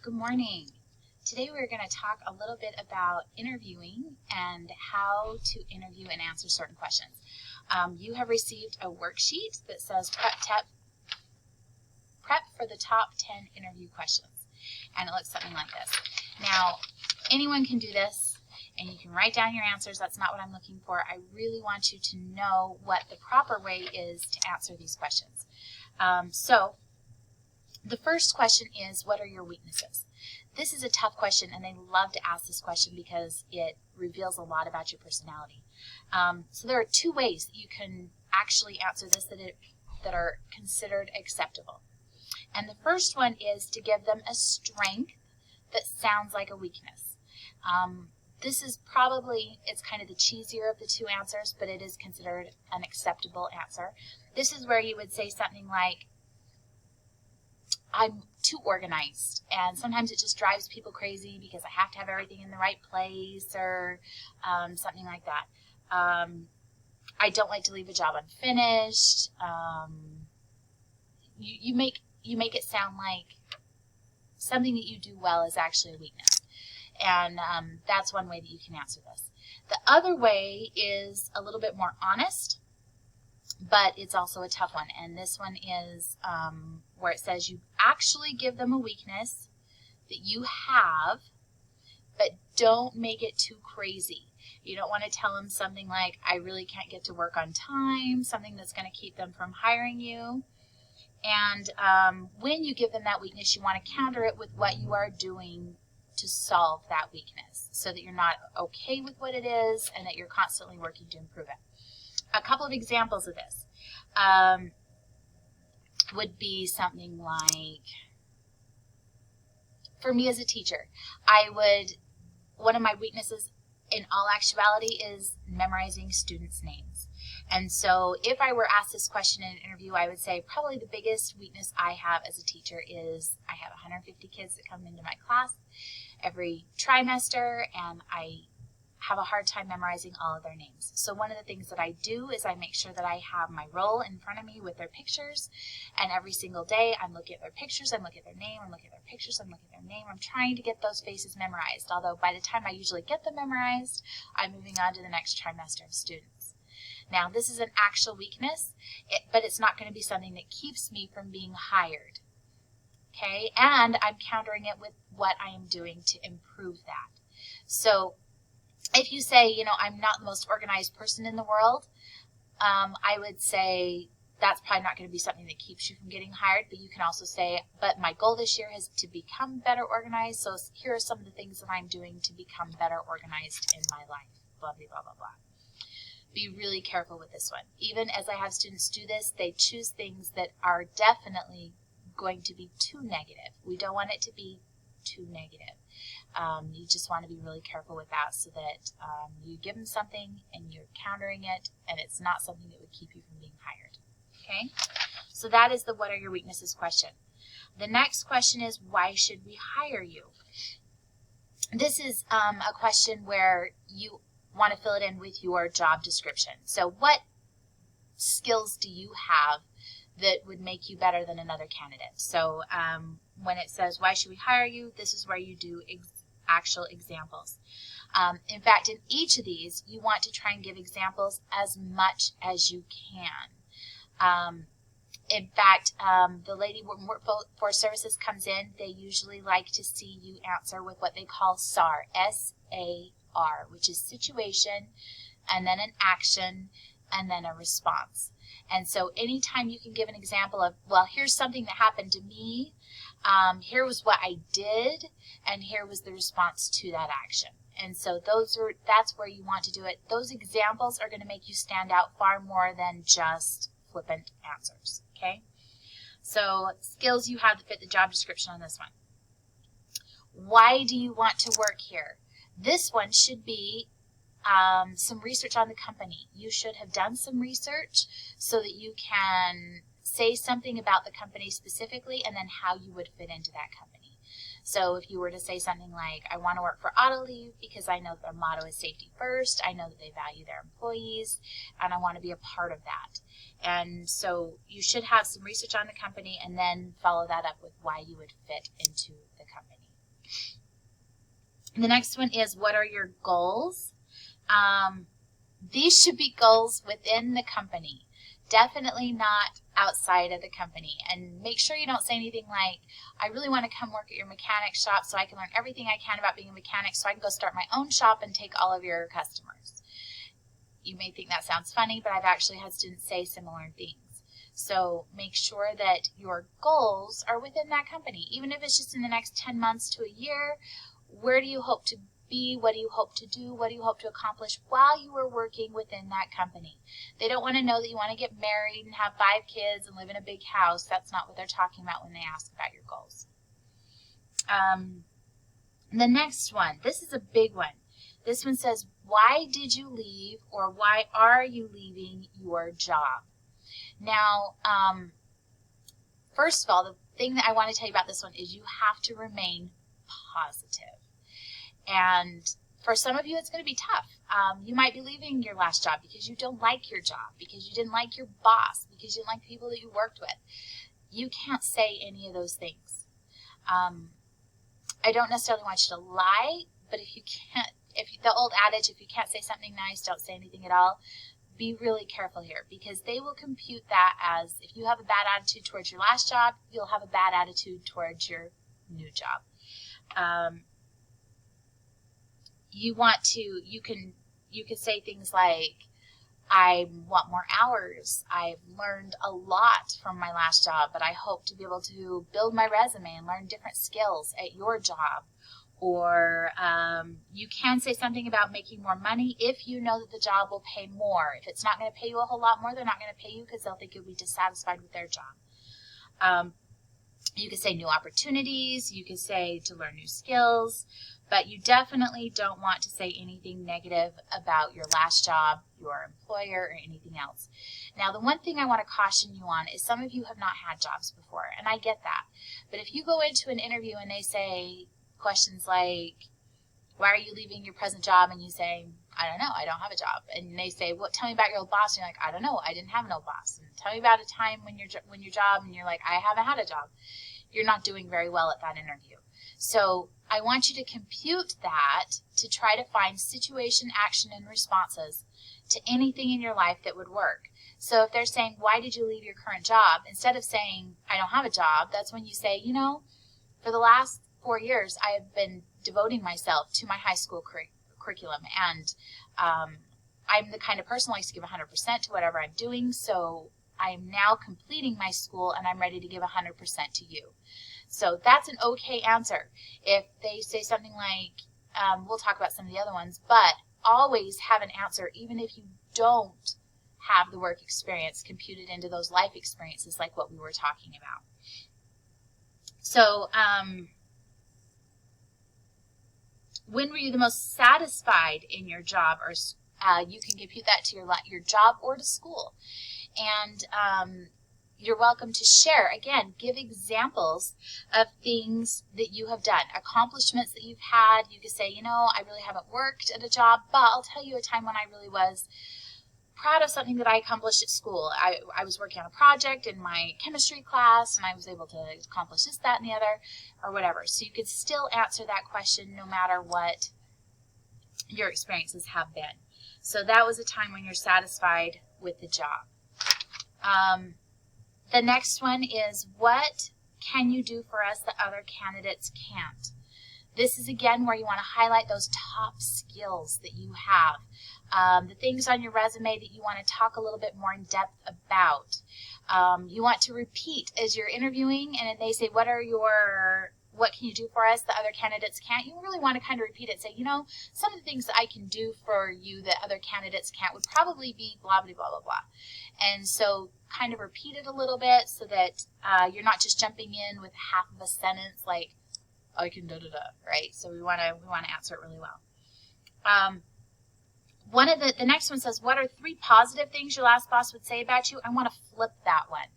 Good morning. Today we're going to talk a little bit about interviewing and how to interview and answer certain questions. You have received a worksheet that says prep for the top 10 interview questions, and it looks something like this. Now, anyone can do this, and you can write down your answers. That's not what I'm looking for. I really want you to know what the proper way is to answer these questions. The first question is, what are your weaknesses? This is a tough question, and they love to ask this question because it reveals a lot about your personality. So there are two ways that you can actually answer this that are considered acceptable. And the first one is to give them a strength that sounds like a weakness. This is it's kind of the cheesier of the two answers, but it is considered an acceptable answer. This is where you would say something like, I'm too organized, and sometimes it just drives people crazy because I have to have everything in the right place, or something like that. I don't like to leave a job unfinished. You make it sound like something that you do well is actually a weakness, and that's one way that you can answer this. The other way is a little bit more honest, but it's also a tough one, and this one is where it says you actually give them a weakness that you have, but don't make it too crazy. You don't want to tell them something like, I really can't get to work on time, something that's going to keep them from hiring you. And when you give them that weakness, you want to counter it with what you are doing to solve that weakness, so that you're not okay with what it is and that you're constantly working to improve it. A couple of examples of this would be something like, for me as a teacher, one of my weaknesses in all actuality is memorizing students' names. And so if I were asked this question in an interview, I would say probably the biggest weakness I have as a teacher is I have 150 kids that come into my class every trimester, and I have a hard time memorizing all of their names. So one of the things that I do is I make sure that I have my roll in front of me with their pictures, and every single day I'm looking at their pictures, I'm looking at their name, I'm looking at their pictures, I'm looking at their name. I'm trying to get those faces memorized, although by the time I usually get them memorized, I'm moving on to the next trimester of students. Now, this is an actual weakness, but it's not going to be something that keeps me from being hired. Okay, and I'm countering it with what I am doing to improve that. So if you say, I'm not the most organized person in the world, I would say that's probably not going to be something that keeps you from getting hired, but you can also say, but my goal this year is to become better organized, so here are some of the things that I'm doing to become better organized in my life, blah, blah, blah, blah, blah. Be really careful with this one. Even as I have students do this, they choose things that are definitely going to be too negative. We don't want it to be too negative. You just want to be really careful with that, so that you give them something and you're countering it, and it's not something that would keep you from being hired. Okay? So that is the what are your weaknesses question. The next question is, why should we hire you? This is a question where you want to fill it in with your job description. So what skills do you have that would make you better than another candidate? So when it says, why should we hire you, this is where you do actual examples. In fact, in each of these, you want to try and give examples as much as you can. In fact, the lady when Workforce Services comes in, they usually like to see you answer with what they call SAR, S-A-R, which is situation, and then an action, and then a response. And so anytime you can give an example of, well, here's something that happened to me, here was what I did, and here was the response to that action. And so that's where you want to do it. Those examples are going to make you stand out far more than just flippant answers, okay? So skills you have to fit the job description on this one. Why do you want to work here? This one should be some research on the company. You should have done some research so that you can say something about the company specifically, and then how you would fit into that company. So if you were to say something like, I want to work for Autoliv because I know their motto is safety first, I know that they value their employees, and I want to be a part of that. And so you should have some research on the company and then follow that up with why you would fit into the company. The next one is, what are your goals? These should be goals within the company. Definitely not outside of the company. And make sure you don't say anything like, I really want to come work at your mechanic shop so I can learn everything I can about being a mechanic so I can go start my own shop and take all of your customers. You may think that sounds funny, but I've actually had students say similar things. So make sure that your goals are within that company. Even if it's just in the next 10 months to a year, where do you hope to be? What do you hope to do? What do you hope to accomplish while you are working within that company? They don't want to know that you want to get married and have 5 kids and live in a big house. That's not what they're talking about when they ask about your goals. The next one, this is a big one. This one says, why did you leave, or why are you leaving your job? Now, first of all, the thing that I want to tell you about this one is you have to remain positive. And for some of you, it's going to be tough. You might be leaving your last job because you don't like your job, because you didn't like your boss, because you didn't like the people that you worked with. You can't say any of those things. I don't necessarily want you to lie, but if you can't, the old adage, if you can't say something nice, don't say anything at all, be really careful here, because they will compute that as, if you have a bad attitude towards your last job, you'll have a bad attitude towards your new job. You can say things like, I want more hours. I've learned a lot from my last job, but I hope to be able to build my resume and learn different skills at your job. Or you can say something about making more money if you know that the job will pay more. If it's not going to pay you a whole lot more, they're not going to pay you because they'll think you'll be dissatisfied with their job. You could say new opportunities. You could say to learn new skills. But you definitely don't want to say anything negative about your last job, your employer, or anything else. Now, the one thing I want to caution you on is some of you have not had jobs before, and I get that. But if you go into an interview and they say questions like, why are you leaving your present job? And you say, I don't know, I don't have a job. And they say, well, tell me about your old boss. And you're like, I don't know, I didn't have an old boss. And tell me about a time when your job, and you're like, I haven't had a job. You're not doing very well at that interview. So I want you to compute that to try to find situation, action, and responses to anything in your life that would work. So if they're saying, why did you leave your current job? Instead of saying, I don't have a job, that's when you say, you know, for the last 4 years, I have been devoting myself to my high school curriculum. And I'm the kind of person who likes to give 100% to whatever I'm doing. So I'm now completing my school and I'm ready to give 100% to you. So that's an okay answer. If they say something like, we'll talk about some of the other ones, but always have an answer even if you don't have the work experience computed into those life experiences like what we were talking about. So when were you the most satisfied in your job? Or you can compute that to your job or to school. And you're welcome to share. Again, give examples of things that you have done, accomplishments that you've had. You could say, you know, I really haven't worked at a job, but I'll tell you a time when I really was proud of something that I accomplished at school. I was working on a project in my chemistry class, and I was able to accomplish this, that, and the other, or whatever. So you could still answer that question no matter what your experiences have been. So that was a time when you're satisfied with the job. The next one is, what can you do for us that other candidates can't? This is, again, where you want to highlight those top skills that you have, the things on your resume that you want to talk a little bit more in depth about. You want to repeat as you're interviewing, and they say, what can you do for us that other candidates can't? You really want to kind of repeat it. Say, you know, some of the things that I can do for you that other candidates can't would probably be blah, blah, blah, blah, blah. And so kind of repeat it a little bit so that you're not just jumping in with half of a sentence like, I can da-da-da, right? So we want to answer it really well. The next one says, what are 3 positive things your last boss would say about you? I want to flip that one.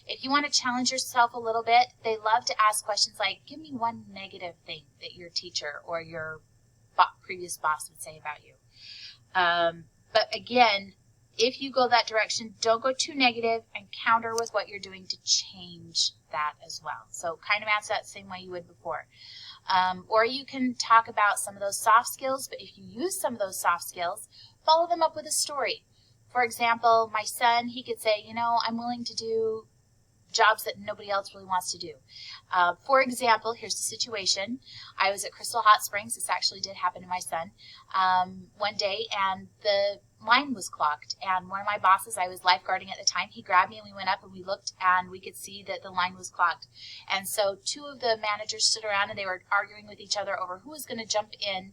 If you want to challenge yourself a little bit, they love to ask questions like, give me 1 negative thing that your teacher or your previous boss would say about you. But again, if you go that direction, don't go too negative and counter with what you're doing to change that as well. So kind of answer that the same way you would before. Or you can talk about some of those soft skills, but if you use some of those soft skills, follow them up with a story. For example, my son, he could say, I'm willing to do jobs that nobody else really wants to do. For example, here's the situation. I was at Crystal Hot Springs. This actually did happen to my son one day, and the line was clogged. And one of my bosses, I was lifeguarding at the time, he grabbed me and we went up and we looked and we could see that the line was clogged. And so 2 of the managers stood around and they were arguing with each other over who was going to jump in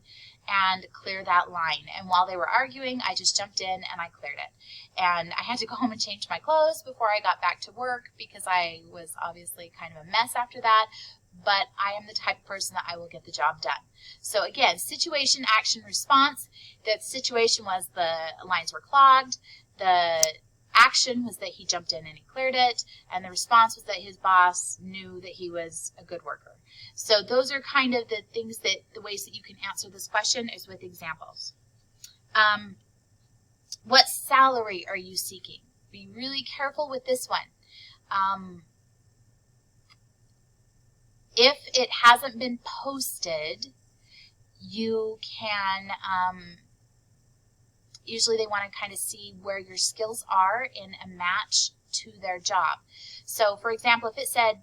and clear that line. And while they were arguing, I just jumped in and I cleared it. And I had to go home and change my clothes before I got back to work because I was obviously kind of a mess after that. But I am the type of person that I will get the job done. So again, situation, action, response. The situation was the lines were clogged. The action was that he jumped in and he cleared it. And the response was that his boss knew that he was a good worker. So those are kind of the things the ways that you can answer this question is with examples. What salary are you seeking? Be really careful with this one. If it hasn't been posted, you can, usually they want to kind of see where your skills are in a match to their job. So for example, if it said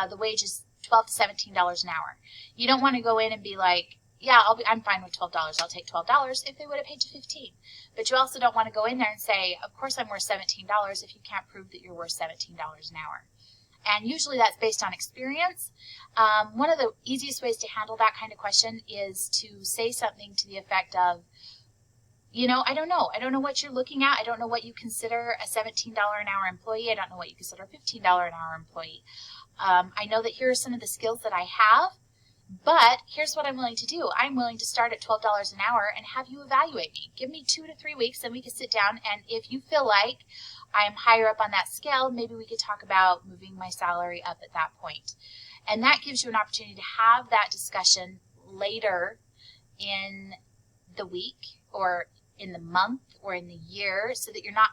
the wage is $12 to $17 an hour, you don't want to go in and be like, yeah, I'm fine with $12. I'll take $12 if they would have paid you $15. But you also don't want to go in there and say, of course I'm worth $17 if you can't prove that you're worth $17 an hour. And usually that's based on experience. One of the easiest ways to handle that kind of question is to say something to the effect of, I don't know. I don't know what you're looking at. I don't know what you consider a $17 an hour employee. I don't know what you consider a $15 an hour employee. I know that here are some of the skills that I have, but here's what I'm willing to do. I'm willing to start at $12 an hour and have you evaluate me. Give me 2 to 3 weeks and we can sit down, and if you feel like I'm higher up on that scale, maybe we could talk about moving my salary up at that point. And that gives you an opportunity to have that discussion later in the week or in the month or in the year, so that you're not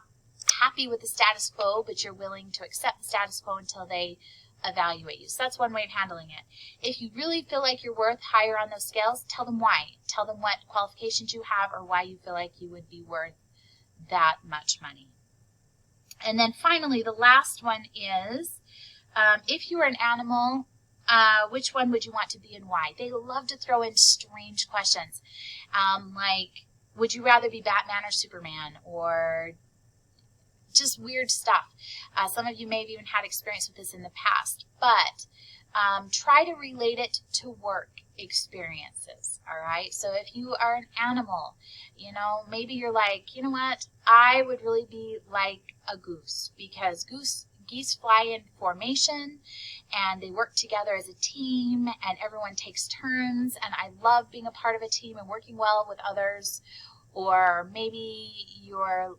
happy with the status quo, but you're willing to accept the status quo until they evaluate you. So that's one way of handling it. If you really feel like you're worth higher on those scales, tell them why. Tell them what qualifications you have or why you feel like you would be worth that much money. And then finally, the last one is, if you were an animal, which one would you want to be and why? They love to throw in strange questions, like, would you rather be Batman or Superman, or just weird stuff. Some of you may have even had experience with this in the past, but try to relate it to work experiences, all right? So if you are an animal, maybe you're like, you know what, I would really be like a goose, because geese fly in formation and they work together as a team and everyone takes turns, and I love being a part of a team and working well with others. Or maybe you're,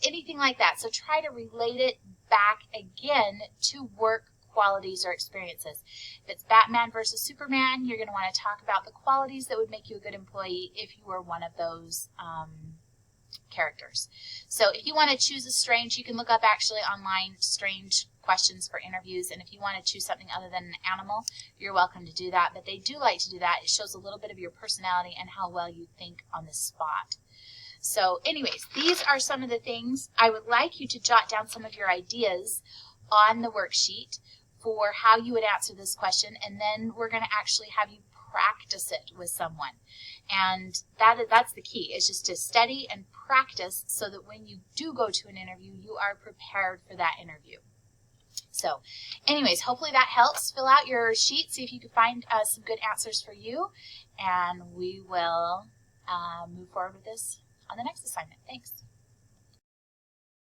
anything like that. So try to relate it back again to work qualities or experiences. If it's Batman versus Superman, you're going to want to talk about the qualities that would make you a good employee if you were one of those characters. So if you want to choose a strange, you can look up actually online strange questions for interviews, and if you want to choose something other than an animal, you're welcome to do that. But they do like to do that. It shows a little bit of your personality and how well you think on the spot. So anyways, these are some of the things. I would like you to jot down some of your ideas on the worksheet for how you would answer this question, and then we're going to actually have you practice it with someone. And that's the key, is just to study and practice so that when you do go to an interview, you are prepared for that interview. So anyways, hopefully that helps. Fill out your sheet, see if you can find some good answers for you, and we will move forward with this on the next assignment. Thanks.